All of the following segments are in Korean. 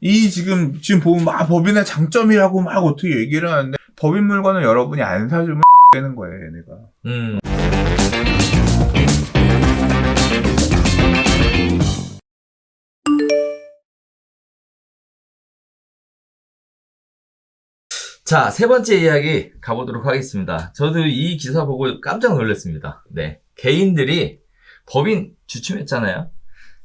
지금 보면 막 법인의 장점이라고 막 어떻게 얘기를 하는데, 법인 물건을 여러분이 안 사주면 되는 거예요, 얘네가. 자, 세 번째 이야기 가보도록 하겠습니다. 저도 이 기사 보고 깜짝 놀랐습니다. 네. 개인들이 법인 주춤했잖아요.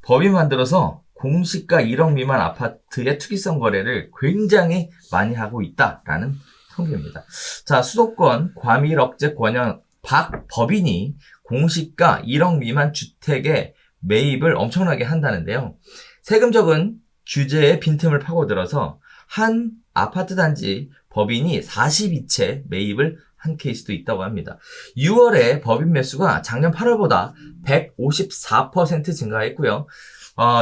법인 만들어서 공시가 1억 미만 아파트의 투기성 거래를 굉장히 많이 하고 있다라는 통계입니다. 자, 수도권 과밀억제 권역 박법인이 공시가 1억 미만 주택의 매입을 엄청나게 한다는데요. 세금 적은 규제의 빈틈을 파고들어서 한 아파트 단지 법인이 42채 매입을 한 케이스도 있다고 합니다. 6월에 법인 매수가 작년 8월보다 154% 증가했고요.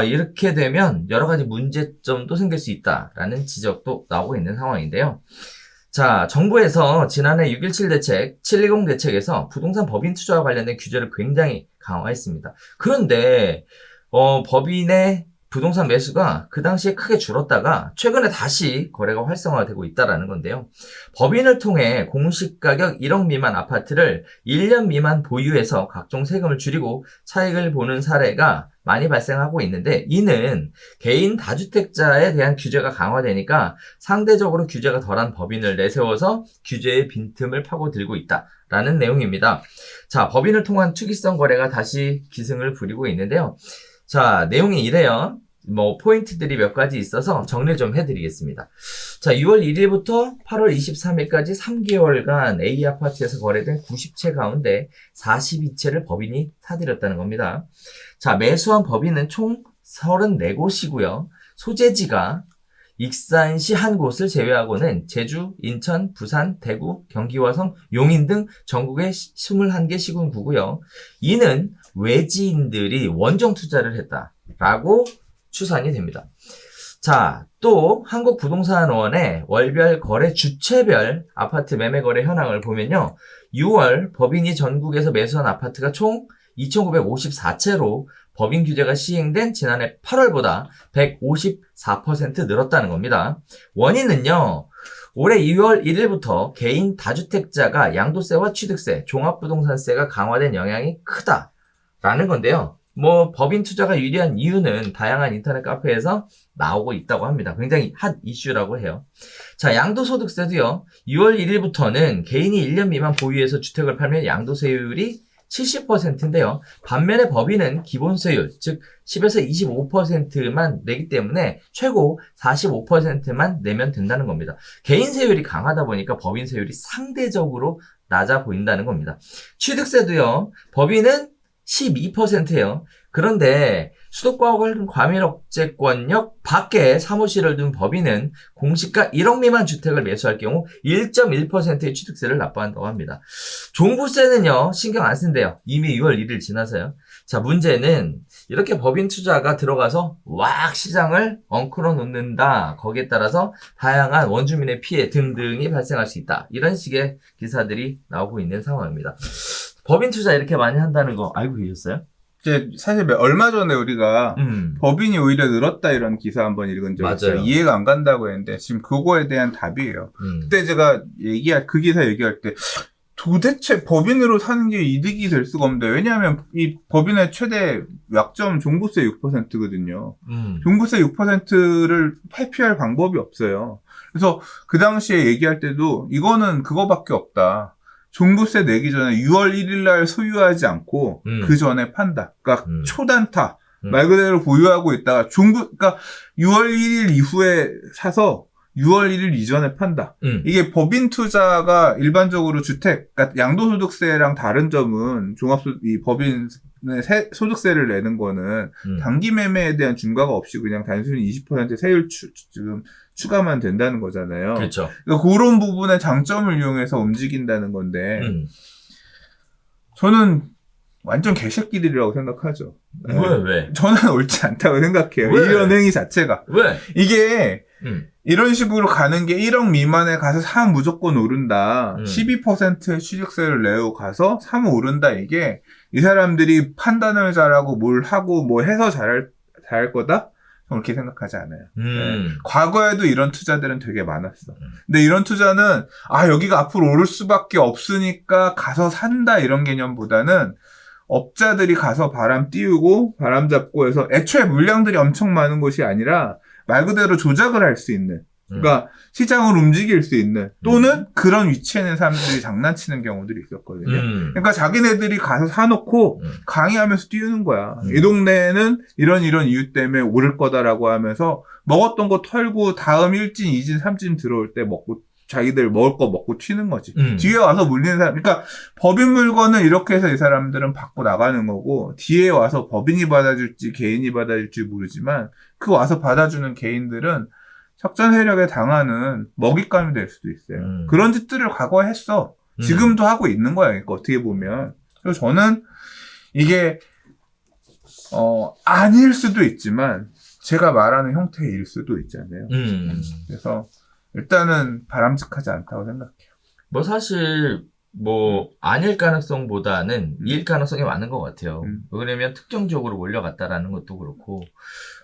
이렇게 되면 여러 가지 문제점도 생길 수 있다라는 지적도 나오고 있는 상황인데요. 자, 정부에서 지난해 6.17 대책, 7.10 대책에서 부동산 법인 투자와 관련된 규제를 굉장히 강화했습니다. 그런데 법인의 부동산 매수가 그 당시에 크게 줄었다가 최근에 다시 거래가 활성화되고 있다는 건데요. 법인을 통해 공시가격 1억 미만 아파트를 1년 미만 보유해서 각종 세금을 줄이고 차익을 보는 사례가 많이 발생하고 있는데, 이는 개인 다주택자에 대한 규제가 강화되니까 상대적으로 규제가 덜한 법인을 내세워서 규제의 빈틈을 파고들고 있다라는 내용입니다. 자, 법인을 통한 투기성 거래가 다시 기승을 부리고 있는데요. 자, 내용이 이래요. 포인트들이 몇 가지 있어서 정리 좀 해드리겠습니다. 자, 6월 1일부터 8월 23일까지 3개월간 A아파트에서 거래된 90채 가운데 42채를 법인이 사들였다는 겁니다. 자, 매수한 법인은 총 34곳이고요. 소재지가 익산시 한 곳을 제외하고는 제주, 인천, 부산, 대구, 경기화성, 용인 등 전국의 21개 시군구고요. 이는 외지인들이 원정 투자를 했다라고 추산이 됩니다. 자, 또 한국부동산원의 월별 거래 주체별 아파트 매매 거래 현황을 보면요. 6월 법인이 전국에서 매수한 아파트가 총 2,954채로 법인 규제가 시행된 지난해 8월보다 154% 늘었다는 겁니다. 원인은요, 올해 2월 1일부터 개인 다주택자가 양도세와 취득세, 종합부동산세가 강화된 영향이 크다라는 건데요. 법인 투자가 유리한 이유는 다양한 인터넷 카페에서 나오고 있다고 합니다. 굉장히 핫 이슈라고 해요. 자, 양도소득세도요, 6월 1일부터는 개인이 1년 미만 보유해서 주택을 팔면 양도세율이 70%인데요. 반면에 법인은 기본세율, 즉 10에서 25%만 내기 때문에 최고 45%만 내면 된다는 겁니다. 개인세율이 강하다 보니까 법인세율이 상대적으로 낮아 보인다는 겁니다. 취득세도요, 법인은 12%예요. 그런데 수도권 과밀억제권역 밖에 사무실을 둔 법인은 공시가 1억 미만 주택을 매수할 경우 1.1%의 취득세를 납부한다고 합니다. 종부세는요, 신경 안 쓴대요. 이미 6월 1일 지나서요. 자, 문제는 이렇게 법인 투자가 들어가서 왁 시장을 엉클어 놓는다. 거기에 따라서 다양한 원주민의 피해 등등이 발생할 수 있다. 이런 식의 기사들이 나오고 있는 상황입니다. 법인 투자 이렇게 많이 한다는 거 알고 계셨어요? 이제 사실 얼마 전에 우리가 법인이 오히려 늘었다 이런 기사 한번 읽은 적이 있어요. 맞아요. 이해가 안 간다고 했는데 지금 그거에 대한 답이에요. 그때 제가 그 기사 얘기할 때 도대체 법인으로 사는 게 이득이 될 수가 없는데, 왜냐하면 이 법인의 최대 약점 종부세 6%거든요. 종부세 6%를 회피할 방법이 없어요. 그래서 그 당시에 얘기할 때도 이거는 그거밖에 없다. 종부세 내기 전에 6월 1일 날 소유하지 않고 그 전에 판다. 그러니까 초단타. 말 그대로 보유하고 있다가 그러니까 6월 1일 이후에 사서 6월 1일 이전에 판다. 이게 법인 투자가 일반적으로 그러니까 양도소득세랑 다른 점은 이 법인 소득세를 내는 거는 단기 매매에 대한 중과가 없이 그냥 단순히 20% 세율 지금 추가만 된다는 거잖아요. 그렇죠. 그러니까 그런 부분의 장점을 이용해서 움직인다는 건데, 저는 완전 개새끼들이라고 생각하죠. 왜? 저는 옳지 않다고 생각해요. 왜? 이런 행위 자체가. 왜? 이게 이런 식으로 가는 게 1억 미만에 가서 사면 무조건 오른다. 12%의 취득세를 내고 가서 사면 오른다. 이게 이 사람들이 판단을 잘하고 뭘 하고 뭐 해서 잘할 거다? 그렇게 생각하지 않아요. 음. 과거에도 이런 투자들은 되게 많았어. 근데 이런 투자는 여기가 앞으로 오를 수밖에 없으니까 가서 산다 이런 개념보다는 업자들이 가서 바람 띄우고 바람 잡고 해서 애초에 물량들이 엄청 많은 것이 아니라 말 그대로 조작을 할 수 있는, 그러니까 시장을 움직일 수 있는, 또는 그런 위치에 있는 사람들이 장난치는 경우들이 있었거든요. 그러니까 자기네들이 가서 사놓고 강의하면서 띄우는 거야. 이 동네에는 이런 이유 때문에 오를 거다라고 하면서 먹었던 거 털고 다음 1진, 2진, 3진 들어올 때 먹고 자기들 먹을 거 먹고 튀는 거지. 뒤에 와서 물리는 사람, 그러니까 법인 물건을 이렇게 해서 이 사람들은 받고 나가는 거고, 뒤에 와서 법인이 받아줄지 개인이 받아줄지 모르지만 그 와서 받아주는 개인들은 적전 세력에 당하는 먹잇감이 될 수도 있어요. 그런 짓들을 과거에 했어. 지금도 하고 있는 거야. 그러니까 어떻게 보면. 그래서 저는 이게 아닐 수도 있지만 제가 말하는 형태일 수도 있잖아요. 그래서 일단은 바람직하지 않다고 생각해요. 뭐 사실 뭐 아닐 가능성보다는 일 가능성이 많은 것 같아요. 왜냐면 특정적으로 몰려갔다라는 것도 그렇고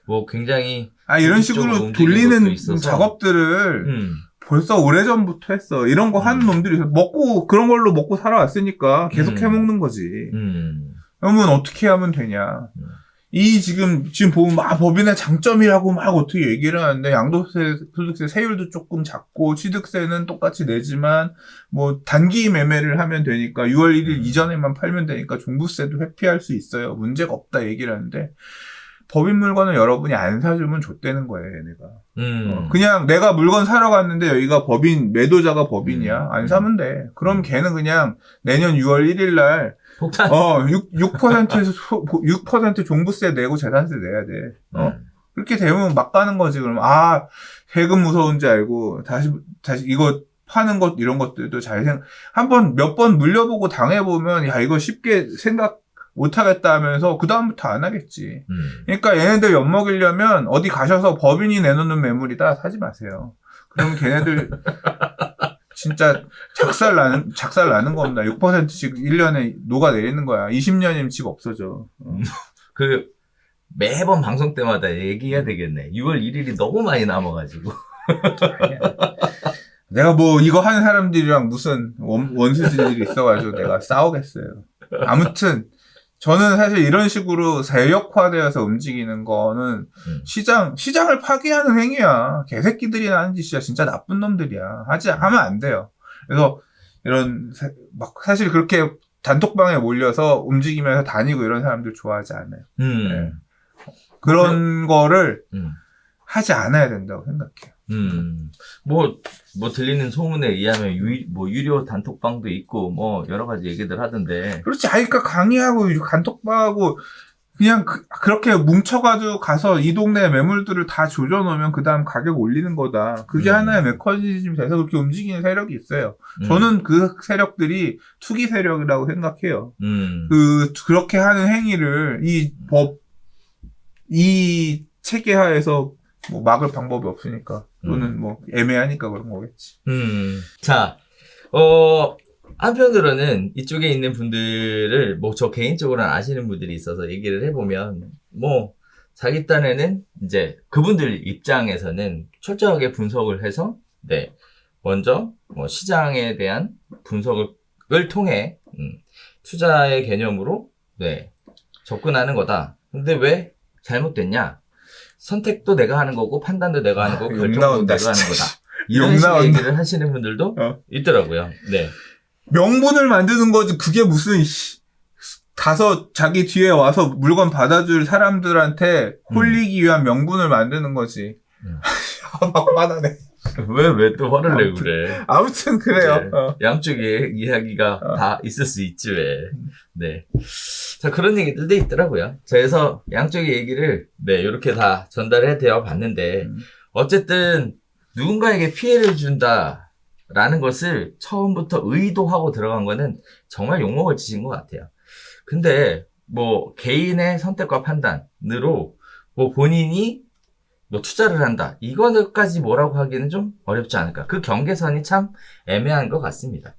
뭐 굉장히 이런 식으로 돌리는 작업들을 벌써 오래전부터 했어. 이런 거 하는 놈들이 먹고 그런 걸로 먹고 살아왔으니까 계속 해먹는 거지. 그러면 어떻게 하면 되냐. 지금 보면 법인의 장점이라고 막 어떻게 얘기를 하는데, 양도세, 소득세, 세율도 조금 작고, 취득세는 똑같이 내지만, 뭐, 단기 매매를 하면 되니까, 6월 1일 이전에만 팔면 되니까, 종부세도 회피할 수 있어요. 문제가 없다 얘기를 하는데, 법인 물건을 여러분이 안 사주면 좆되는 거예요, 얘네가. 그냥 내가 물건 사러 갔는데, 여기가 매도자가 법인이야. 안 사면 돼. 그럼 걔는 그냥 내년 6월 1일 날, 폭탄. 6%에서 6% 종부세 내고 재산세 내야 돼. 그렇게 되면 막 가는 거지. 그러면 세금 무서운지 알고 다시 이거 파는 것 이런 것들도 한번 몇 번 물려보고 당해보면 이거 쉽게 생각 못 하겠다 하면서 그 다음부터 안 하겠지. 그러니까 얘네들 엿먹이려면 어디 가셔서 법인이 내놓는 매물이다 사지 마세요. 그럼 걔네들 진짜 작살 나는 겁니다. 6%씩 1년에 녹아내리는 거야. 20년이면 집 없어져. 매번 방송 때마다 얘기해야 되겠네. 6월 1일이 너무 많이 남아가지고. 내가 뭐 이거 하는 사람들이랑 무슨 원수질이 있어가지고 내가 싸우겠어요. 아무튼 저는 사실 이런 식으로 세력화되어서 움직이는 거는 시장을 파괴하는 행위야. 개새끼들이 하는 짓이야. 진짜 나쁜 놈들이야. 하면 안 돼요. 그래서 사실 그렇게 단톡방에 몰려서 움직이면서 다니고 이런 사람들 좋아하지 않아요. 네. 그런 거를 하지 않아야 된다고 생각해요. 뭐 들리는 소문에 의하면 유료 단톡방도 있고 뭐 여러 가지 얘기들 하던데. 그렇지. 그러니까 강의하고 단톡방하고 그냥 그렇게 뭉쳐가지고 가서 이 동네 매물들을 다 조져놓으면 그 다음 가격 올리는 거다. 그게 하나의 메커니즘이 돼서 그렇게 움직이는 세력이 있어요. 저는 그 세력들이 투기 세력이라고 생각해요. 그렇게 하는 행위를 이 체계하에서 뭐 막을 방법이 없으니까 또는 뭐 애매하니까 그런 거겠지. 자, 한편으로는 이쪽에 있는 분들을 뭐 저 개인적으로는 아시는 분들이 있어서 얘기를 해보면 뭐 자기 딴에는 이제 그분들 입장에서는 철저하게 분석을 해서 먼저 뭐 시장에 대한 분석을 통해 투자의 개념으로 접근하는 거다. 근데 왜 잘못됐냐? 선택도 내가 하는 거고 판단도 내가 하는 거고 결정도 내가 하는 거다. 이런 식의 얘기를 하시는 분들도 있더라고요. 네. 명분을 만드는 거지. 그게 무슨 가서 자기 뒤에 와서 물건 받아줄 사람들한테 홀리기 위한 명분을 만드는 거지. 막 화나네. 왜 또 화를 내고 그래? 아무튼 그래요. 네. 양쪽의 이야기가 다 있을 수 있지 왜. 네. 자, 그런 얘기들도 있더라고요. 그래서 양쪽의 얘기를 이렇게 다 전달해 드려 봤는데 어쨌든 누군가에게 피해를 준다라는 것을 처음부터 의도하고 들어간 거는 정말 욕먹을 짓인 것 같아요. 근데 뭐 개인의 선택과 판단으로 뭐 본인이 뭐 투자를 한다. 이거까지 뭐라고 하기는 좀 어렵지 않을까. 그 경계선이 참 애매한 것 같습니다.